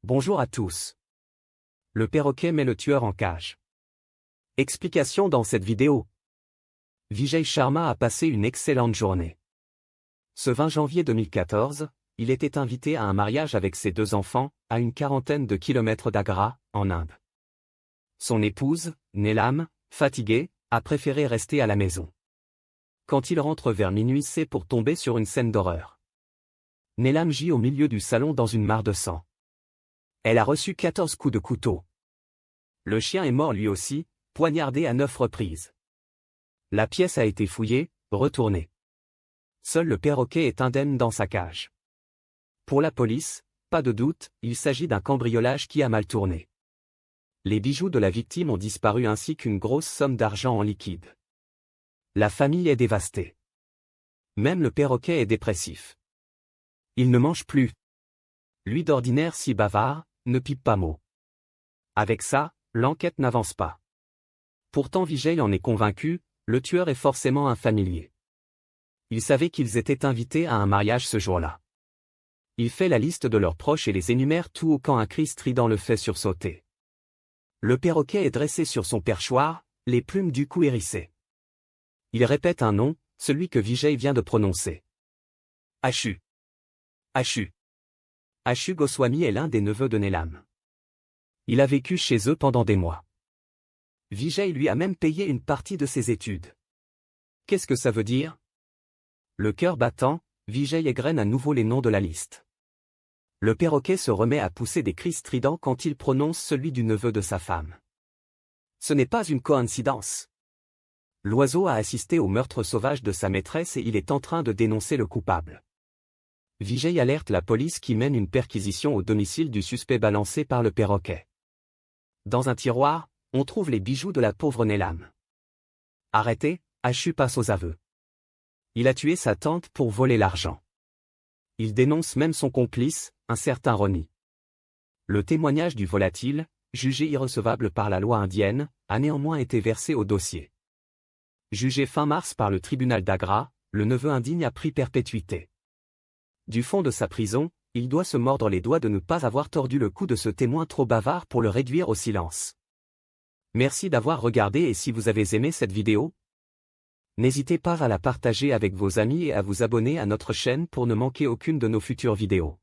Bonjour à tous. Le perroquet met le tueur en cage. Explication dans cette vidéo. Vijay Sharma a passé une excellente journée. Ce 20 janvier 2014, il était invité à un mariage avec ses 2 enfants, à une quarantaine de kilomètres d'Agra, en Inde. Son épouse, Neelam, fatiguée, a préféré rester à la maison. Quand il rentre vers minuit, c'est pour tomber sur une scène d'horreur. Neelam gît au milieu du salon dans une mare de sang. Elle a reçu 14 coups de couteau. Le chien est mort lui aussi, poignardé à 9 reprises. La pièce a été fouillée, retournée. Seul le perroquet est indemne dans sa cage. Pour la police, pas de doute, il s'agit d'un cambriolage qui a mal tourné. Les bijoux de la victime ont disparu ainsi qu'une grosse somme d'argent en liquide. La famille est dévastée. Même le perroquet est dépressif. Il ne mange plus. Lui d'ordinaire si bavard, ne pipe pas mot. Avec ça, l'enquête n'avance pas. Pourtant Vijay en est convaincu, le tueur est forcément un familier. Il savait qu'ils étaient invités à un mariage ce jour-là. Il fait la liste de leurs proches et les énumère tout haut quand un cri strident le fait sursauter. Le perroquet est dressé sur son perchoir, les plumes du cou hérissées. Il répète un nom, celui que Vijay vient de prononcer. Ashu. Ashu. Ashu Goswami est l'un des neveux de Neelam. Il a vécu chez eux pendant des mois. Vijay lui a même payé une partie de ses études. Qu'est-ce que ça veut dire? Le cœur battant, Vijay égrène à nouveau les noms de la liste. Le perroquet se remet à pousser des cris stridents quand il prononce celui du neveu de sa femme. Ce n'est pas une coïncidence. L'oiseau a assisté au meurtre sauvage de sa maîtresse et il est en train de dénoncer le coupable. Vijay alerte la police qui mène une perquisition au domicile du suspect balancé par le perroquet. Dans un tiroir, on trouve les bijoux de la pauvre Neelam. Arrêté, Ashu passe aux aveux. Il a tué sa tante pour voler l'argent. Il dénonce même son complice, un certain Ronnie. Le témoignage du volatile, jugé irrecevable par la loi indienne, a néanmoins été versé au dossier. Jugé fin mars par le tribunal d'Agra, le neveu indigne a pris perpétuité. Du fond de sa prison, il doit se mordre les doigts de ne pas avoir tordu le cou de ce témoin trop bavard pour le réduire au silence. Merci d'avoir regardé et si vous avez aimé cette vidéo, n'hésitez pas à la partager avec vos amis et à vous abonner à notre chaîne pour ne manquer aucune de nos futures vidéos.